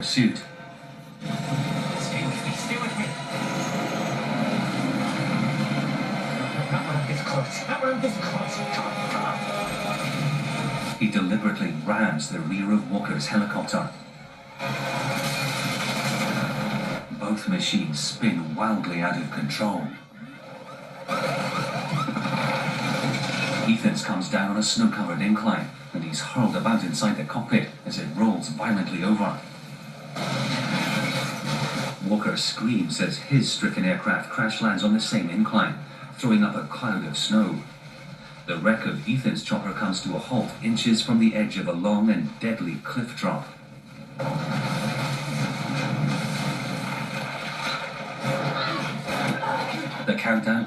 Pursuit. Stay with me, stay with me. Not when I'm this close, not when I'm this close. Come on, come on. He deliberately rams the rear of Walker's helicopter. Both machines spin wildly out of control. Ethan's comes down a snow-covered incline, and he's hurled about inside the cockpit as it rolls violently over. Walker screams as his stricken aircraft crash lands on the same incline, throwing up a cloud of snow. The wreck of Ethan's chopper comes to a halt inches from the edge of a long and deadly cliff drop. The countdown